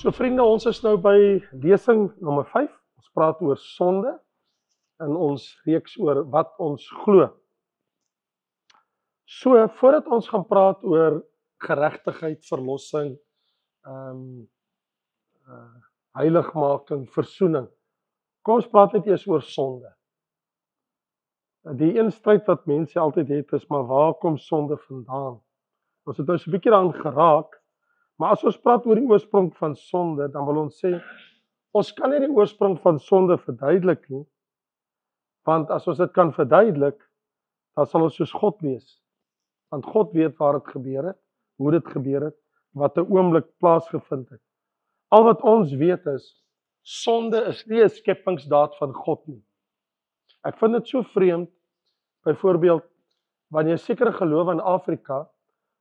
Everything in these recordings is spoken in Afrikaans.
So vriende, ons is nou by lesing nommer 5. Ons praat oor sonde in ons reeks oor wat ons glo. So, voordat ons gaan praat oor geregtigheid, verlossing, heiligmaking, versoening, kom ons praat net eers oor sonde. Die een stryd wat mense altyd het is, maar waar kom sonde vandaan? Ons het nou so 'n bietjie daaraan geraak, maar as ons praat oor die oorsprong van sonde, dan wil ons sê, ons kan nie die oorsprong van sonde verduidelik nie, want as ons dit kan verduidelik, dan sal ons soos God wees. Want God weet waar dit gebeur het, hoe dit gebeur het, wat 'n oomblik plaasgevind het. Al wat ons weet is, sonde is nie 'n skepingsdaad van God nie. Ek vind dit so vreemd, byvoorbeeld, wanneer sekere gelowe in Afrika,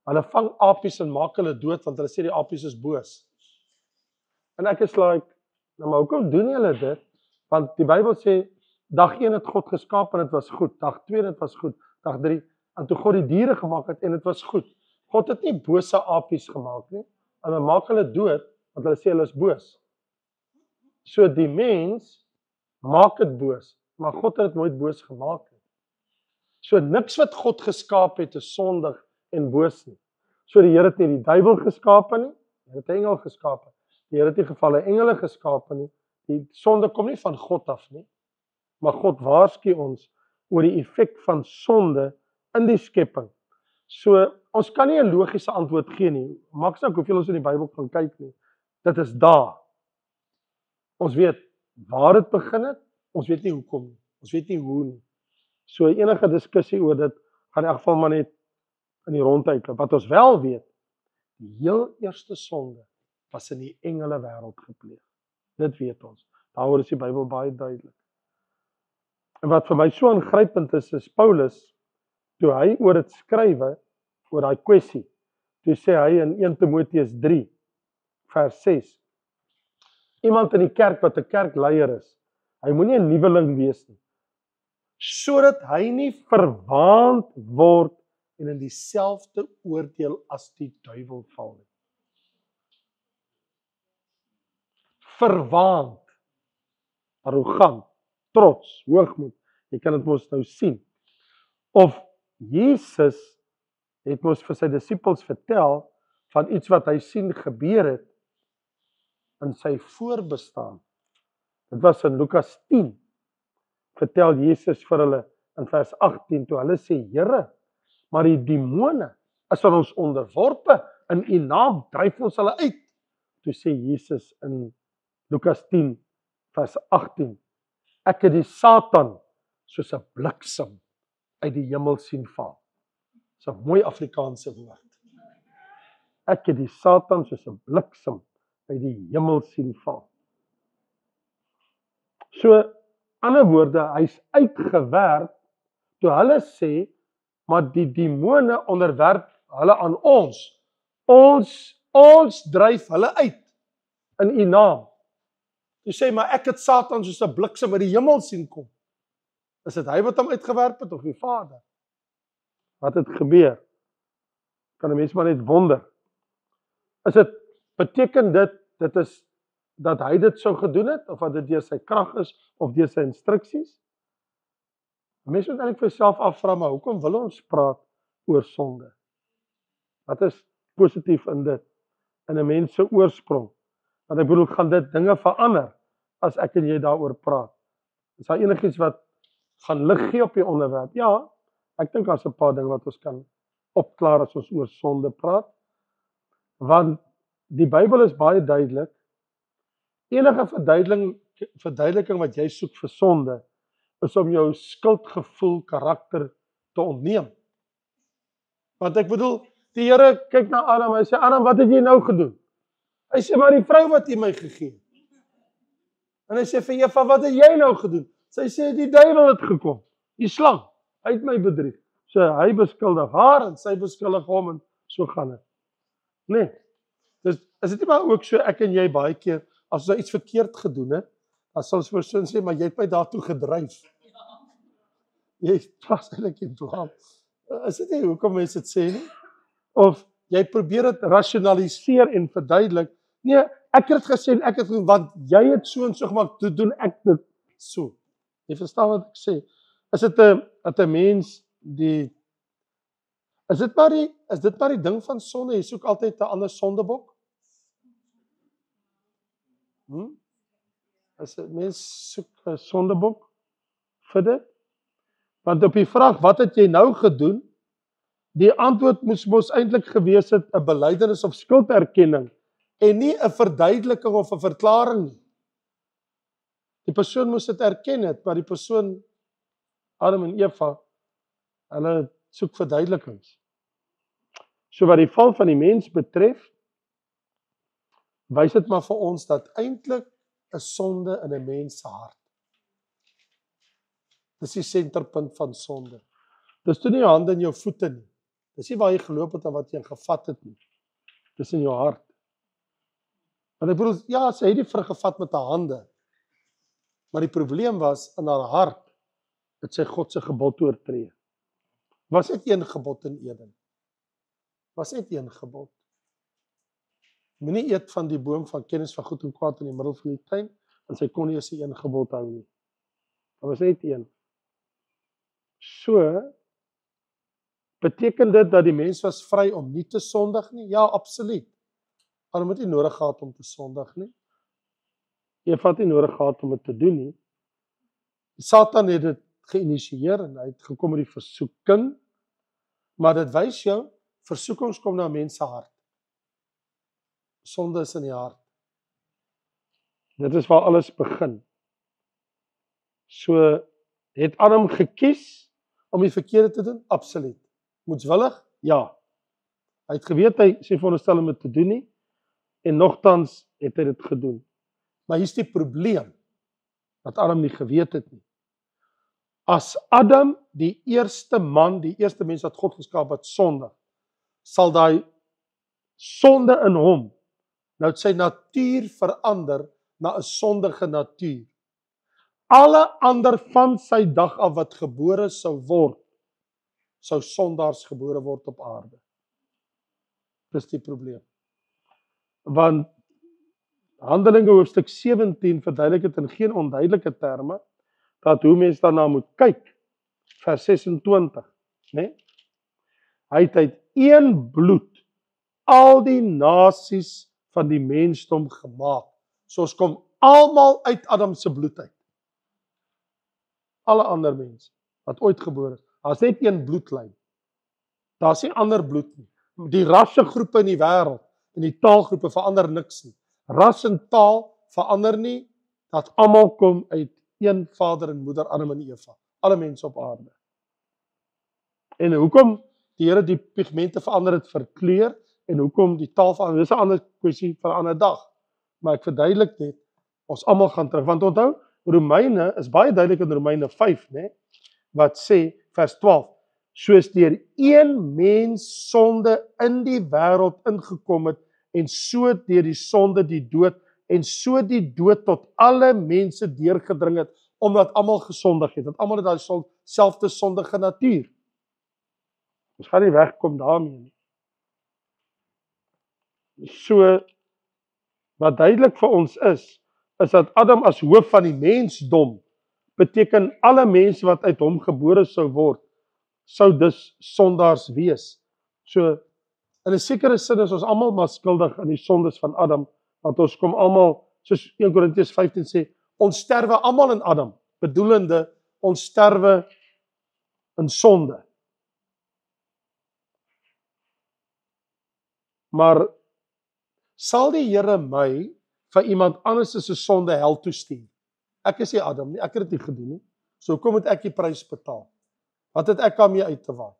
hulle vang apies en maak hulle dood, want hulle sê die apies is boos. En ek is like, nou maar hoekom doen julle dit? Want die Bybel sê, dag 1 het God geskaap en dit was goed, dag 2 dit was goed, dag 3, en toe God die diere gemaak het en dit was goed. God het nie bose apies gemaak nie, en hy maak hulle dood, want hulle sê hulle is boos. So die mens maak dit boos, maar God het dit nooit boos gemaak nie. So niks wat God geskaap het is sondig en boos nie. So die Here het nie die duiwel geskaap nie, hy het 'n engel geskaap. Die Here het nie gevalle engele geskaap nie. Die sonde kom nie van God af nie. Maar God waarsku ons oor die effek van sonde in die skepping. So ons kan nie 'n logiese antwoord gee nie. Maak saak hoeveel ons in die Bybel gaan kyk nie. Dit is daar. Ons weet waar dit begin het, ons weet nie hoekom nie. Ons weet nie hoe nie. So enige diskussie oor dit gaan in elk geval maar net in die rond uitloop. Wat ons wel weet, die heel eerste sonde was in die engele wêreld gepleeg. Dit weet ons. Daaroor is die Bybel baie duidelik. En wat vir my so aangrypend is Paulus, toe hy oor dit skrywe, oor daai kwessie, toe sê hy in 1 Timoteus 3, vers 6, iemand in die kerk wat 'n kerkleier is, hy moenie 'n nuweling wees nie, sodat hy nie verwaand word en in dieselfde oordeel as die duiwel val nie. Verwaand, arrogant, trots, hoogmoed, jy kan dit mos nou sien. Of Jesus het mos vir sy disippels vertel van iets wat hy sien gebeur het in sy voorbestaan. Dit was in Lukas 10, vertel Jesus vir hulle in vers 18, toe hulle sê, Here, maar die demone is aan ons onderworpe, in u naam dryf ons hulle uit. Toe sê Jesus in Lukas 10, vers 18, ek het die Satan soos 'n bliksem uit die hemel sien val. Dis 'n mooi Afrikaanse woord. Ek het die Satan soos 'n bliksem uit die hemel sien val. So, ander woorde, hy's uitgewerp, toe hulle sê, maar die demone onderwerp hulle aan ons. Ons dryf hulle uit in u naam. Toe sê, maar ek het Satan soos 'n bliksem uit die hemel sien kom. Is dit hy wat hom uitgewerp het of die Vader? Wat het gebeur? Kan 'n mens maar net wonder. Beteken dit is dat hy dit sou gedoen het, of wat dit deur sy krag is, of deur sy instruksies? Mense moet eintlik vir jouself afvra, maar hoekom wil ons praat oor sonde? Wat is positief in dit? In 'n mens se oorsprong? Want ek bedoel, gaan dit dinge verander as ek en jy daaroor praat? Is daar enigiets wat gaan lig gee op die onderwerp? Ja, ek dink daar's 'n paar dinge wat ons kan opklaar as ons oor sonde praat. Want die Bybel is baie duidelik. Enige verduideliking wat jy soek vir sonde, is om jou skuldgevoel karakter te ontneem. Want ek bedoel, die Here kyk na Adam en hy sê, Adam, wat het jy nou gedoen? Hy sê, maar die vrou wat jy my gegee het. En hy sê vir Eva, wat het jy nou gedoen? Sy sê, die duiwel het gekom, die slang, hy het my bedrieg. So hy beskuldig haar en sy beskuldig hom en so gaan dit. Nee, dus is dit nie maar ook so, ek en jy baie keer, as ons iets verkeerd gedoen het, dan sal ons persoon sê, maar jy het my daartoe gedryf. Jy was eintlik in plan. Is dit nie hoekom mense dit sê nie? Of jy probeer dit rasionaliseer en verduidelik. Nee, ek het gesê en ek het gedoen, want jy het so en so gemaak, toe doen ek dit so. Jy verstaan wat ek sê? Is dit 'n mens is dit maar die ding van sonde, jy soek altyd 'n ander sondebok? As 'n mens soek 'n sondebok vir dit? Want op die vraag, wat het jy nou gedoen? Die antwoord moes mos eintlik gewees het 'n belydenis of skulderkenning en nie 'n verduideliking of 'n verklaring nie. Die persoon moes dit erken het, maar die persoon Adam en Eva, hulle soek verduidelikings. So wat die val van die mens betref, wys dit maar vir ons dat eintlik 'n sonde in 'n mens se hart. Dis die senterpunt van sonde. Dis toe nie jou hande en jou voete nie. Dis nie waar jy geloop het en wat jy gevat het nie. Dis in jou hart. Want ek bedoel, ja, sy het die vrug gevat met haar hande. Maar die probleem was, in haar hart, het sy God se gebod oortree. Was net een gebod in Eden. Was net een gebod. Moenie eet van die boom van kennis van goed en kwaad in die middel van die tuin, en sy kon nie eens die een gebod hou nie. Daar was net een. So, beteken dit dat die mens was vry om nie te sondig nie? Ja, absoluut. Maar hulle het nie nodig gehad om te sondig nie. Eva het nie nodig gehad om dit te doen nie. Satan het dit geïnisieer en hy het gekom met die versoeking, maar dit wys jou, versoekings kom na mense hart. Sonde is in die hart. Dit is waar alles begin. So, het Adam gekies om die verkeerde te doen? Absoluut. Moedswillig? Ja. Hy het geweet, hy sê veronderstel om dit te doen nie, en nogtans het hy dit gedoen. Maar hier is die probleem, dat Adam nie geweet het nie. As Adam, die eerste man, die eerste mens wat God geskaap het, sondig, sal daai sonde in hom, nou sy natuur verander na 'n sondige natuur. Alle ander van sy dag af wat gebore sou word, sou sondaars gebore word op aarde. Dis die probleem. Want Handelinge hoofstuk 17 verduidelik dit in geen onduidelike terme, dat hoe mens daarna moet kyk, vers 26, né? Hy het uit een bloed al die nasies van die mensdom gemaak. So ons kom almal uit Adam se bloed uit. Alle ander mense wat ooit gebore is. Daar's net een bloedlyn. Daar's nie ander bloed nie. Die rassegroepe in die wêreld en die taalgroepe verander niks nie. Ras en taal verander nie, dat almal kom uit een vader en moeder, Adam en Eva. Alle mense op aarde. En hoekom die Here die pigmente verander het vir kleur, en hoekom die taal verander, dis 'n ander kwessie vir 'n ander dag. Maar ek verduidelik net, ons almal gaan terug, want onthou, Romeine is baie duidelik in Romeine 5, né, wat sê, vers 12, soos deur een mens sonde in die wêreld ingekom het, en so deur die sonde die dood, en so die dood tot alle mense deurgedring het, omdat almal gesondig het, dat almal het daai selfde sondige natuur. Ons gaan nie wegkom daarmee nie. So, wat duidelik vir ons is dat Adam as hoof van die mensdom, beteken alle mense wat uit hom gebore sou word, sou dus sondaars wees. So, in 'n sekere sin is ons almal maar skuldig aan die sondes van Adam, want ons kom almal, soos 1 Korintiërs 15 sê, ons sterwe almal in Adam, bedoelende, ons sterwe in sonde. Maar sal die Here my vir iemand anders se sonde hel toestuur? Ek is nie Adam nie, ek het dit nie gedoen nie. So hoekom moet ek die prys betaal? Wat het ek daarmee uit te waag?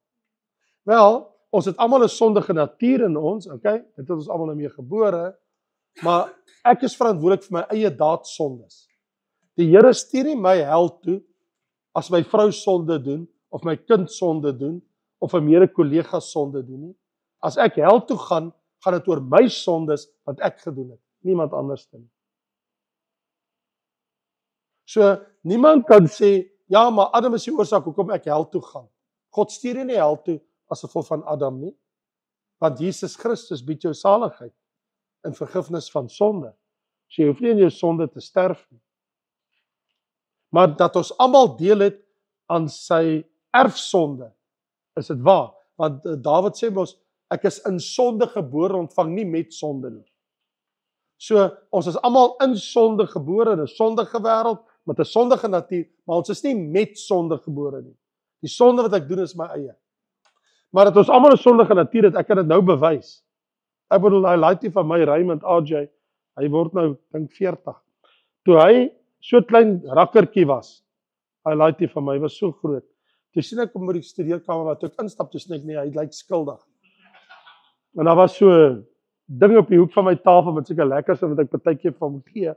Wel, ons het almal 'n sondige natuur in ons, okay? Dit het ons almal mee gebore, maar ek is verantwoordelik vir my eie daadsondes. Die Here stuur nie my hel toe as my vrou sonde doen, of my kind sonde doen, of 'n mede-kollega sonde doen nie. As ek hel toe gaan dit oor my sondes wat ek gedoen het, niemand anders nie. So, niemand kan sê, ja, maar Adam is die oorsaak hoekom ek hel toe gaan. God stuur nie hel toe as gevolg van Adam nie, want Jesus Christus bied jou saligheid en vergifnis van sonde. So jy hoef nie in jou sonde te sterf nie. Maar dat ons almal deel het aan sy erfsonde, is dit waar. Want Dawid sê mos, ek is in sonde gebore, ontvang nie met sonde nie. So, ons is almal in sonde gebore, in 'n sondige wêreld, met 'n sondige natuur, maar ons is nie met sonde gebore nie. Die sonde wat ek doen is my eie. Maar dat ons almal 'n sondige natuur het, ek kan dit nou bewys. Ek bedoel, hy laaitjie van my, Raymond AJ, hy word nou, dink 40. Toe hy so klein rakkertjie was, hy laaitjie van my, was so groot. Toe sien ek hom by die studeerkamer, maar toe ek instap, toe sien ek nie, hy lyk skuldig. En daar was so ding op die hoek van my tafel met seker lekkers en wat ek partykeer van hom gee.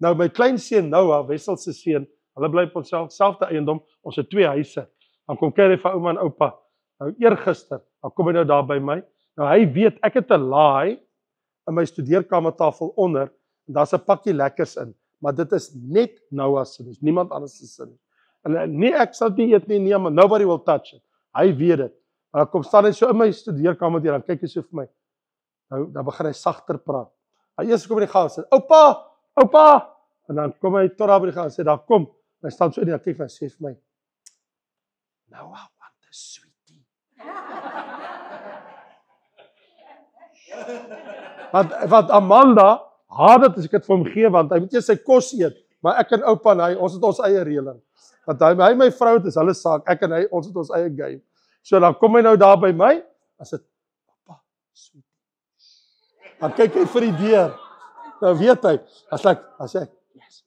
Nou my kleinseun Noah, Wessel se seun, hulle bly op ons selfde eiendom, ons het 2 huise. Dan kom kuier hy vir ouma en oupa. Nou eergister, dan kom hy nou daar by my. Nou hy weet ek het 'n laai in my studeerkamertafel onder en daar's 'n pakkie lekkers in, maar dit is net Noah se, dis niemand anders se sin nie. En nie ek sal dit eet nie, maar nobody will touch it. Hy weet dit. Maar dan kom staan hy so in my studeerkamer hier, dan kyk hy so vir my. Nou, dan begin hy sagter praat. Hy eers kom by die gang en sê, oupa, oupa, en dan kom hy tot daar by die gang en sê, daar kom. Hy staan so in die kyk en sê vir my, Noah want a sweetie. Want Amanda haat dit as ek dit vir hom gee, want hy moet eers sy kos eet, maar ek en oupa en hy, ons het ons eie reëling. Want hy my vrou, dit is hulle saak, ek en hy, ons het ons eie game. So dan kom hy nou daar by my, as dit, oupa, sweetie. Dan kyk hy vir die deur. Nou weet hy, as ek, yes.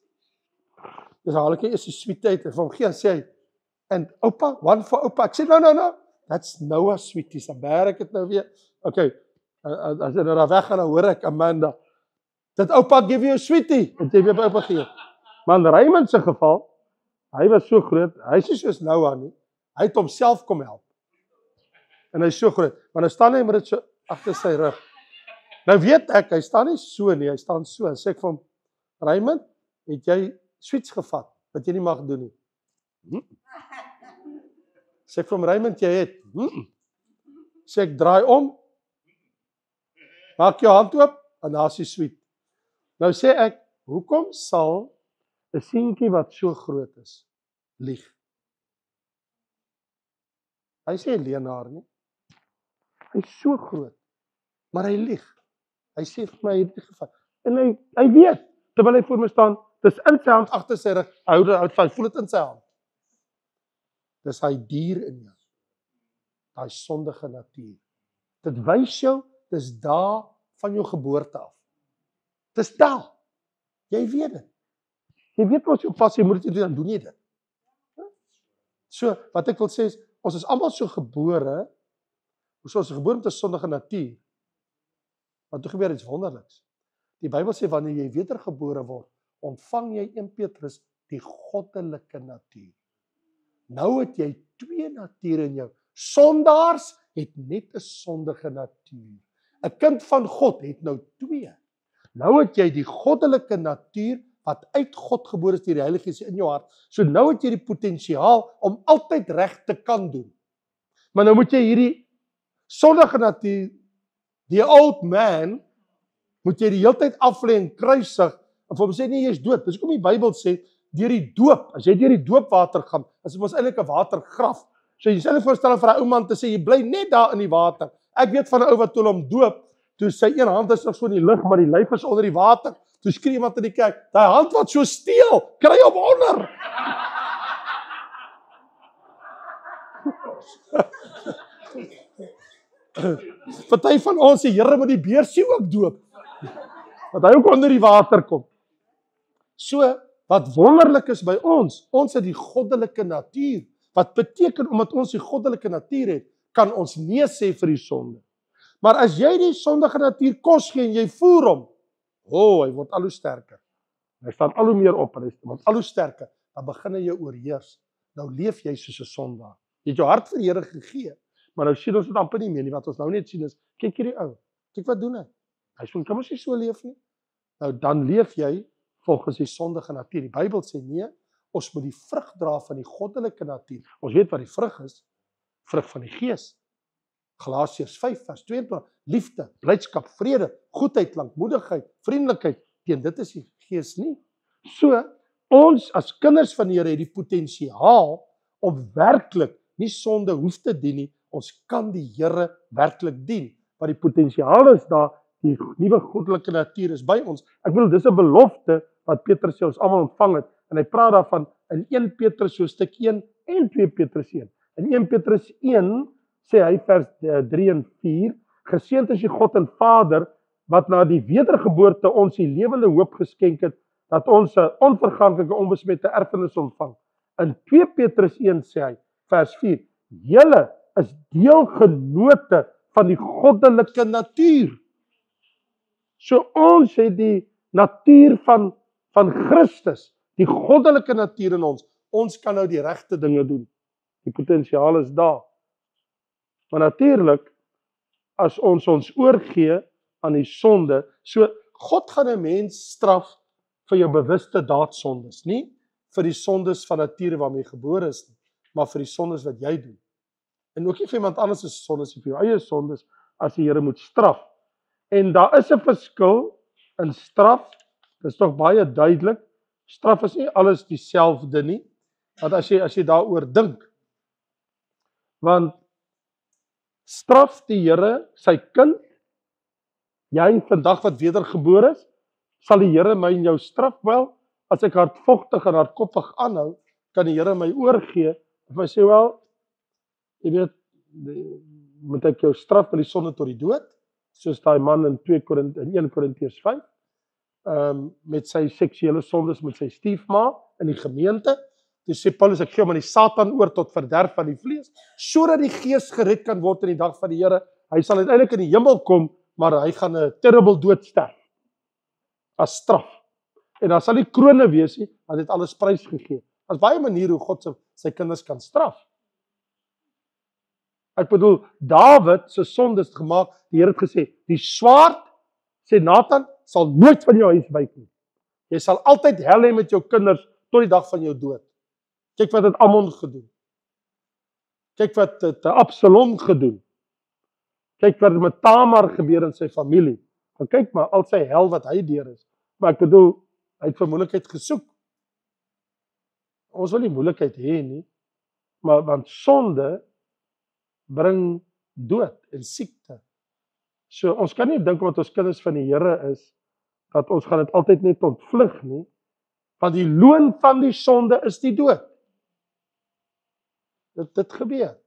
Dus haal ek eers die sweet uit en vir hom gee en sê hy, en oupa, one for oupa. Ek sê, no, that's Noah sweeties. Dan beheer ek het nou weer. Okay, as hy nou daar weg gaan, dan hoor ek Amanda, dat oupa give you a sweetie, en jy weer by oupa gee. Maar in Raymond se geval, hy was so groot, hy is nie soos Noah nie, hy het homself kom help. En hy is so groot, maar nou staan hy met dit so agter sy rug. Nou weet ek, hy staan nie so nie, hy staan so, en sê ek vir hom, Raymond, het jy sweets gevat, wat jy nie mag doen nie? Sê ek vir hom, Raymond, jy het, Sê ek, draai om, maak jou hand oop, en daar is die sweet. Nou sê ek, hoekom sal 'n seentjie wat so groot is, lieg? Hy sê leenaar nie. Hy is so groot, maar hy lieg. Hy sê vir my, hy het nie gevat. En hy weet, terwyl hy voor my staan, dis in sy hand agter sy rug, hy voel dit in sy hand. Dis hy dier in jou. Daai sondige natuur. Dit wys jou, dis daar van jou geboorte af. Dis daar. Jy weet dit. Jy weet wat jy pas, jy moet dit doen, dan doen jy dit. So, wat ek wil sê is, ons is almal so gebore, ons is gebore met 'n sondige natuur. Maar toe gebeur iets wonderliks. Die Bybel sê, wanneer jy wedergebore word, ontvang jy 1 Petrus die goddelike natuur. Nou het jy 2 nature in jou. Sondaars het net 'n sondige natuur. 'n Kind van God het nou 2. Nou het jy die goddelike natuur wat uit God gebore is deur die Heilige Gees in jou hart. So nou het jy die potensiaal om altyd reg te kan doen. Maar nou moet jy hierdie sondige natuur, die old man, moet jy die hele tyd aflê en kruisig, en vir hom sê nie, jy is dood. Dis hoekom die Bybel sê, deur die doop, as jy deur die doopwater gaan, is dit mos eintlik 'n watergraf. So jy sê net voorstel vir 'n ou man te sê, jy bly net daar in die water. Ek weet van 'n ou wat toe hom doop, toe sy een hand is nog so in die lug, maar die lyf is onder die water. Toe skree iemand in die kerk, daai hand wat so steel, kry hom onder. Party van ons sê, Here moet die beersie ook doop. Dat hy ook onder die water kom. So, wat wonderlik is by ons het die goddelike natuur. Wat beteken, omdat ons die goddelike natuur het, kan ons nee sê vir die sonde. Maar as jy die sondige natuur kos gee en jy voer hom, hy word al hoe sterker. Hy staan al hoe meer op, en hy word al hoe sterker. Dan begin hy jou oorheers. Nou leef jy soos 'n sondaar. Jy het jou hart vir die Here gegee, maar nou sien ons dit amper nie meer nie. Wat ons nou net sien is, kyk hierdie ou, kyk wat doen hy. Hy sê, kan ons nie so leef nie? Nou dan leef jy volgens die sondige natuur. Die Bybel sê nee, ons moet die vrug dra van die goddelike natuur. Ons weet wat die vrug is, vrug van die Gees. Galasiërs 5 vers 22, liefde, blydskap, vrede, goedheid, lankmoedigheid, vriendelikheid, teen dit is die Gees nie. So, ons as kinders van die Here het die potensiaal om werklik nie sonde hoef te dien nie, ons kan die Here werklik dien, want die potensiaal is daar, die nuwe goddelike natuur is by ons. Ek bedoel, dis 'n belofte wat Petrus sê ons almal ontvang het, en hy praat daarvan in 1 Petrus hoofstuk 1 en 2 Petrus 1. In 1 Petrus 1 sê hy vers 3 en 4, geseënd is die God en Vader, wat na die wedergeboorte ons die lewende hoop geskenk het, dat ons 'n onvergaanlike onbesmette erfenis ontvang. In 2 Petrus 1 sê hy, vers 4, julle is deelgenote van die goddelike natuur. So ons het die natuur van Christus, die goddelike natuur in ons. Ons kan nou die regte dinge doen. Die potensiaal is daar. Maar natuurlik, as ons oorgee aan die sonde, so God gaan 'n mens straf vir jou bewuste daadsondes, nie vir die sondes van nature waarmee jy gebore is nie, maar vir die sondes wat jy doen. En ook nie vir iemand anders se sondes, nie vir jou eie sondes, as die Here moet straf. En daar is 'n verskil in straf, dit is tog baie duidelik. Straf is nie alles dieselfde nie, want as jy daaroor dink, want straf die Here sy kind, jy vandag wat wedergebore is, sal die Here my en jou straf? Wel, as ek hardvogtig en hardkoppig aanhou, kan die Here my oorgee, en my sê, wel, jy weet, moet ek jou straf met die sonde tot die dood, soos daai man in 1 Korintiërs 5, met sy seksuele sondes met sy stiefma in die gemeente. Toe sê Paulus, ek gee hom aan die Satan oor tot verderf van die vlees, sodat die gees gered kan word in die dag van die Here. Hy sal uiteindelik in die hemel kom, maar hy gaan 'n terrible dood sterf as straf. En daar sal nie krone wees nie, want hy het alles prys gegee. Daar's baie maniere hoe God sy kinders kan straf. Ek bedoel, Dawid se sondes gemaak, die Here het gesê, die swaard, sê Nathan, sal nooit van jou huis wyk nie. Jy sal altyd hel hê met jou kinders tot die dag van jou dood. Kyk wat het Amnon gedoen. Kyk wat het Absalom gedoen. Kyk wat met Tamar gebeur in sy familie. Maar kyk maar, al sy hel wat hy deur is. Maar ek bedoel, hy het vir moeilikheid gesoek. Ons wil nie moeilikheid hê nie, maar want sonde bring dood en siekte. So ons kan nie dink omdat ons kinders van die Here is, dat ons gaan dit altyd net ontvlug nie, want die loon van die sonde is die dood. Dit gebeur.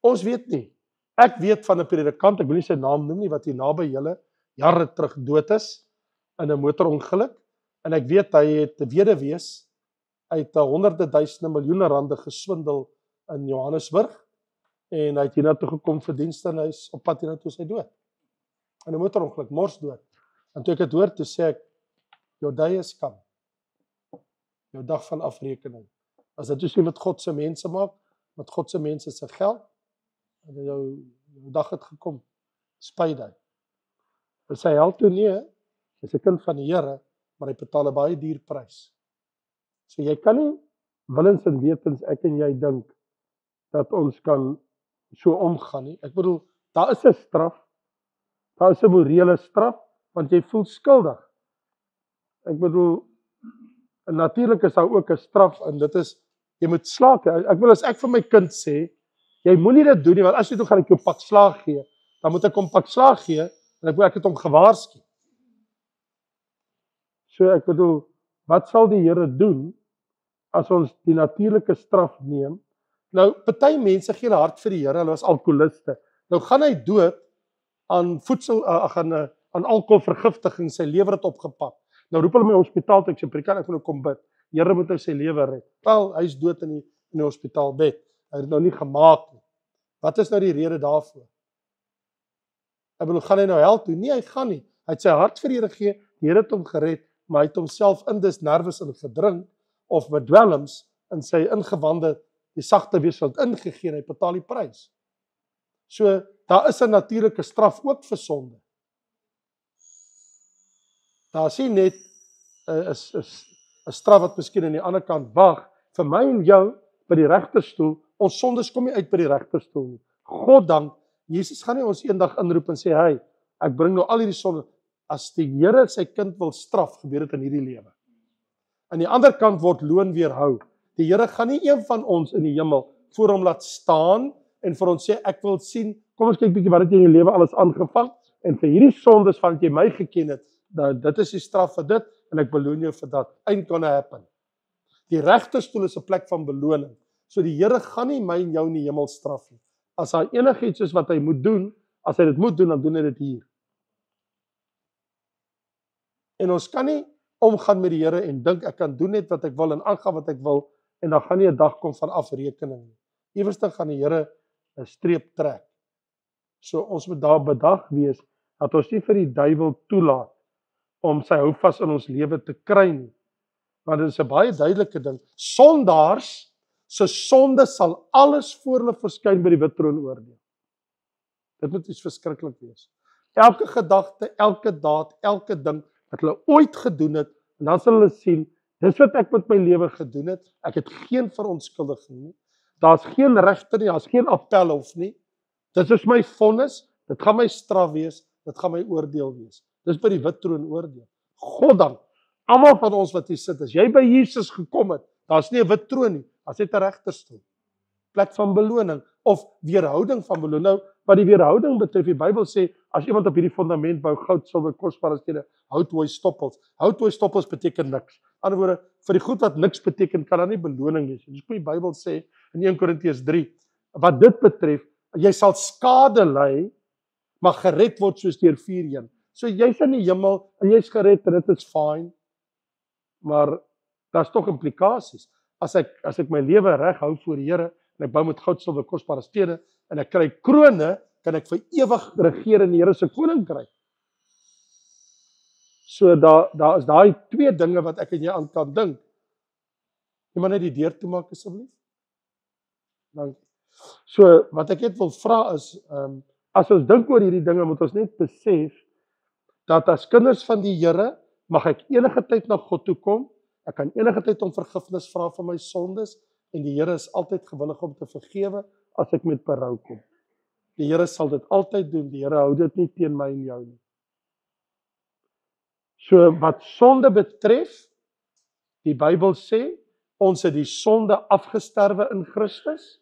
Ons weet nie. Ek weet van 'n predikant, ek wil nie sy naam noem nie, wat hier naby julle jare terug dood is in 'n motorongeluk, en ek weet hy het weduwees uit honderde duisende miljoene rande geswindel in Johannesburg, en hy het hiernatoe gekom vir dienste en hy is op pad hiernatoe sy dood. In 'n motorongeluk, morsdood. En toe ek dit hoor, toe sê ek, jou day is kom. Jou dag van afrekening. As dit is nie wat God se mense maak, met God se mense se geld, en jou dag het gekom, spyt hy. En sy held toe nie, hy is 'n kind van die Here, maar hy betaal 'n baie duur prys. So jy kan nie willens en wetens, ek en jy dink, dat ons kan so omgaan nie. Ek bedoel, daar is 'n straf, daar is 'n morele straf, want jy voel skuldig. Ek bedoel, en natuurlik is daar ook 'n straf, en dit is, jy moet slaak. Ek wil as ek vir my kind sê, jy moenie dit doen nie, want as jy toe gaan ek jou pak slaag gee, dan moet ek hom pak slaag gee, en ek het hom gewaarsku. So ek bedoel, wat sal die Here doen, as ons die natuurlike straf neem? Nou, party mense gee hulle hart vir die Here, hulle was alkoholiste. Nou gaan hy dood aan aan alkoholvergiftiging, sy lewer het opgepak. Nou roep hulle my hospitaal toe, ek sê, "Preek, ek wil nou kom bid. Here moet nou sy lewe red." Wel, hy is dood in die hospitaalbed. Hy het dit nou nie gemaak nie. Wat is nou die rede daarvoor? Ek bedoel, gaan hy nou hel toe? Nee, hy gaan nie. Hy het sy hart vir die Here gegee, die Here het hom gered, maar hy het homself in dis nervus in gedrink, of met dwelms, in sy ingewande, die sagte wesel ingegee, en hy betaal die prys. So, daar is 'n natuurlike straf ook vir sonde. Daar is nie net 'n straf wat miskien aan die ander kant wag, vir my en jou, by die regterstoel, ons sondes kom nie uit by die regterstoel nie. God dank, Jesus gaan nie ons eendag inroep en sê, hey, ek bring nou al hierdie sonde, As die Here sy kind wil straf, gebeur dit in hierdie lewe. Aan die ander kant word loon weerhou. Die Here gaan nie een van ons in die hemel voor hom laat staan en vir ons sê, ek wil sien, kom ons kyk bietjie wat het jy in jou lewe alles aangevang, en vir hierdie sondes van wat jy my geken het, dit is die straf vir dit, en ek beloon jou vir dat. Ain't gonna happen. Die regterstoel is 'n plek van beloning. So die Here gaan nie my en jou in die hemel straf nie. As daar enigiets is wat hy moet doen, as hy dit moet doen, dan doen hy dit hier. En ons kan nie omgaan met die Here en dink ek kan doen net wat ek wil en aangaan wat ek wil, en dan gaan nie 'n dag kom van afrekening nie. Ewers gaan die Here 'n streep trek. So ons moet daar bedag wees dat ons nie vir die duiwel toelaat om sy houvas in ons lewe te kry nie. Want dit is 'n baie duidelike ding. Sondaars se sonde sal alles voor hulle verskyn by die wit troon oordeel. Dit moet iets verskriklik wees. Elke gedagte, elke daad, elke ding wat hulle ooit gedoen het, en dan sal hulle sien, dis wat ek met my lewe gedoen het. Ek het geen verontskuldiging nie. Daar's geen regter nie, daar's geen appelhof nie. Dit is my vonnis, dit gaan my straf wees, dit gaan my oordeel wees. Dis by die wit troon oordeel. Goddank, almal van ons wat hier sit, as jy by Jesus gekom het, daar's nie 'n wit troon nie, daar's net 'n regterstoel. Plek van beloning of weerhouding van beloning. Nou, wat die weerhouding betref, die Bybel sê, as iemand op hierdie fondament bou, goud, silwer, kosbare stene, houthooi stoppels. Houthooi stoppels beteken niks. In ander woorde, vir die goed wat niks beteken, kan daar nie beloning wees. Dis wat die Bybel sê in 1 Korintiërs 3. Wat dit betref, jy sal skade ly, maar gered word soos deur vuur heen. So jy's in die hemel en jy's gered en dit is fine. Maar daar's tog implikasies. As ek my lewe reg hou voor die Here en ek bou met goud, silwer, kosbare stene en ek kry krone, kan ek vir ewig regeer in die Here se koninkryk. So daar is daai twee dinge wat ek en jy aan kan dink. Jy moet net die deur toemaak asseblief. Dankie. So wat ek net wil vra is, as ons dink oor hierdie dinge, moet ons net besef dat as kinders van die Here mag ek enige tyd na God toe kom. Ek kan enige tyd om vergifnis vra vir my sondes en die Here is altyd gewillig om te vergewe as ek met berou kom. Die Here sal dit altyd doen. Die Here hou dit nie teen my en jou nie. So wat sonde betref, die Bybel sê ons het die sonde afgesterwe in Christus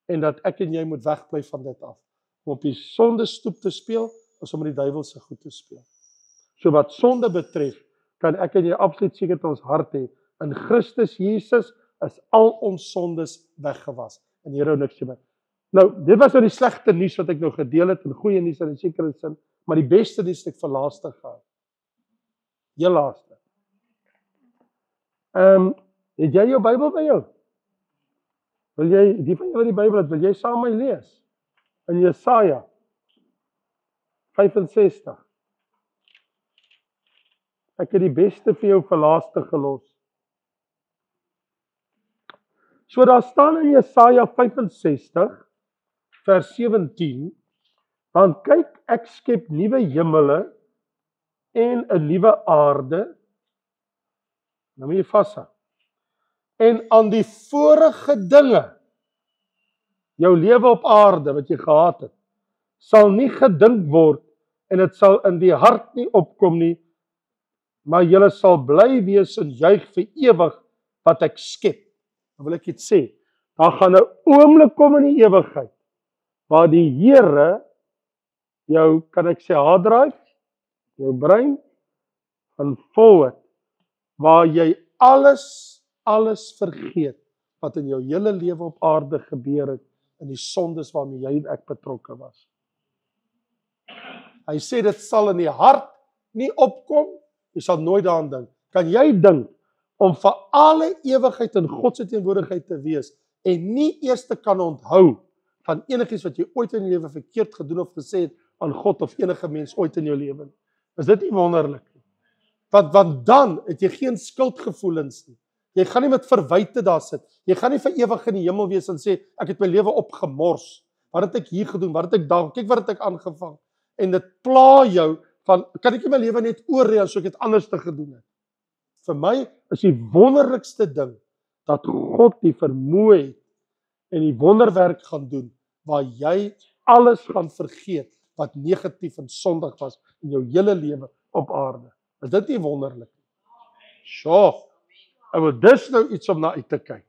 en dat ek en jy moet wegbly van dit af. Om op die sonde stoep te speel is om met die duiwel se goed te speel. So wat sonde betref, kan ek en jy absoluut seker in ons hart hê, in Christus Jesus is al ons sondes weggewas. En die Here hou niks te my. Nou, dit was nou die slegte nuus wat ek nou gedeel het, en goeie nuus in 'n sekere sin, maar die beste nuus het ek vir laaste gehad. Heel laaste. Het jy jou Bybel by jou? Wil jy, die van jou wat die Bybel het, wil jy saam met my lees? In Jesaja 65. Ek het die beste vir jou vir laaste gelos. So daar staan in Jesaja 65 vers 17, dan kyk ek skep nuwe hemele en 'n nuwe aarde. Nou moet jy vashou. En aan die vorige dinge, jou lewe op aarde wat jy gehad het, sal nie gedink word en dit sal in die hart nie opkom nie, maar julle sal bly wees en juig vir ewig wat ek skep. Dan wil ek iets sê, daar gaan 'n oomblik kom in die ewigheid, waar die Here jou, kan ek sê, harddrive, jou brein, gaan vol het, waar jy alles vergeet, wat in jou hele lewe op aarde gebeur het, en die sondes waarmee jy en ek betrokke was. Hy sê dit sal in die hart nie opkom, jy sal nooit daaraan dink. Kan jy dink om vir alle ewigheid in God se teenwoordigheid te wees en nie eers te kan onthou van enigiets wat jy ooit in jou lewe verkeerd gedoen of gesê het aan God of enige mens ooit in jou lewe? Is dit nie wonderlik nie? Want dan het jy geen skuldgevoelens nie. Jy gaan nie met verwyte daar sit. Jy gaan nie vir ewig in die hemel wees en sê ek het my lewe opgemors. Wat het ek hier gedoen? Wat het ek daar? Kyk wat het ek aangevang. En dit pla jou van, kan ek nie my lewe net oorree as ek dit anders te gedoen het? Vir my is die wonderlikste ding dat God die vermoë het en die wonderwerk gaan doen waar jy alles gaan vergeet wat negatief en sondig was in jou hele lewe op aarde. Is dit nie wonderlik nie? Sjoe. En dis nou iets om na uit te kyk.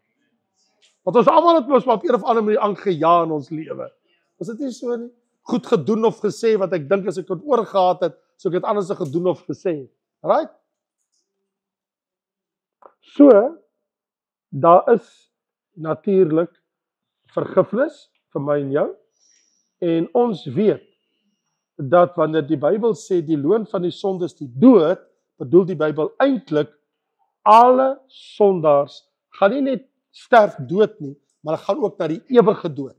Want ons almal het mos maar op een of ander manier aangejaag in ons lewe. Is dit nie so nie? Goed gedoen of gesê wat ek dink as ek het oorgehad het, sou ek dit anders gedoen of gesê het. Right? So, daar is natuurlik vergifnis vir my en jou. En ons weet dat wanneer die Bybel sê die loon van die sonde is die dood, bedoel die Bybel eintlik alle sondaars gaan nie net sterf dood nie, maar hulle gaan ook na die ewige dood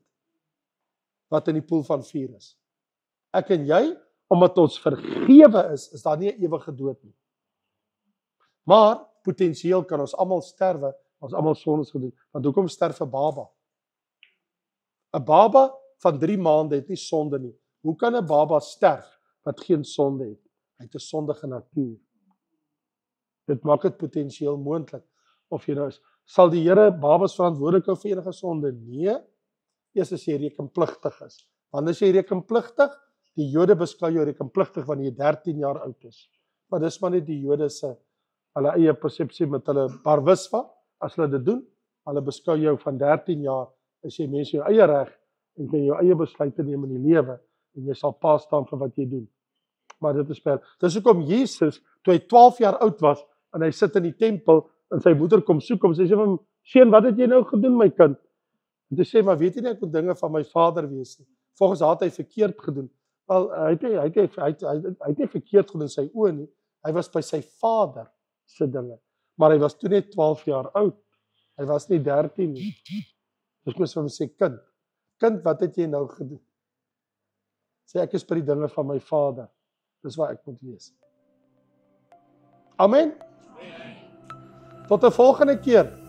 wat in die poel van vuur is. Ek en jy, omdat ons vergewe is daar nie 'n ewige dood nie. Maar potensieel kan ons almal sterwe, ons almal sondes gedoen. Want hoekom sterf 'n baba? 'n Baba van 3 maande het nie sonde nie. Hoe kan 'n baba sterf wat geen sonde het? Hy het 'n sondige natuur. Dit maak dit potensieel moontlik. Of jy nou is, sal die Here babas verantwoordelik hou vir enige sonde? Nee. Eers as jy rekenpligtig is. Wanneer is jy rekenpligtig? Die Jode beskou jou rekenpligtig wanneer jy 13 jaar oud is. Maar dis maar net die Jode se hulle eie persepsie met hulle barwisva, as hulle dit doen. Hulle beskou jou van 13 jaar, as jy mens jou eie reg en kan jou eie besluite neem in die lewe en jy sal pa staan vir wat jy doen. Maar dit is per. Dis hoekom Jesus, toe hy 12 jaar oud was en hy sit in die tempel en sy moeder kom soek hom, sy sê vir hom, "Seun, wat het jy nou gedoen, my kind?" En hy sê, "Maar weet jy nie ek moet dinge van my Vader wees nie." Volgens haar het hy verkeerd gedoen. Wel, hy het nie verkeerd gedoen in sy oë nie. Hy was by sy Vader se dinge. Maar hy was toe net 12 jaar oud. Hy was nie 13 nie. Dus moes vir hom sê, kind, wat het jy nou gedoen? Sê, ek is by die dinge van my Vader. Dis waar ek moet wees. Amen. Tot 'n volgende keer.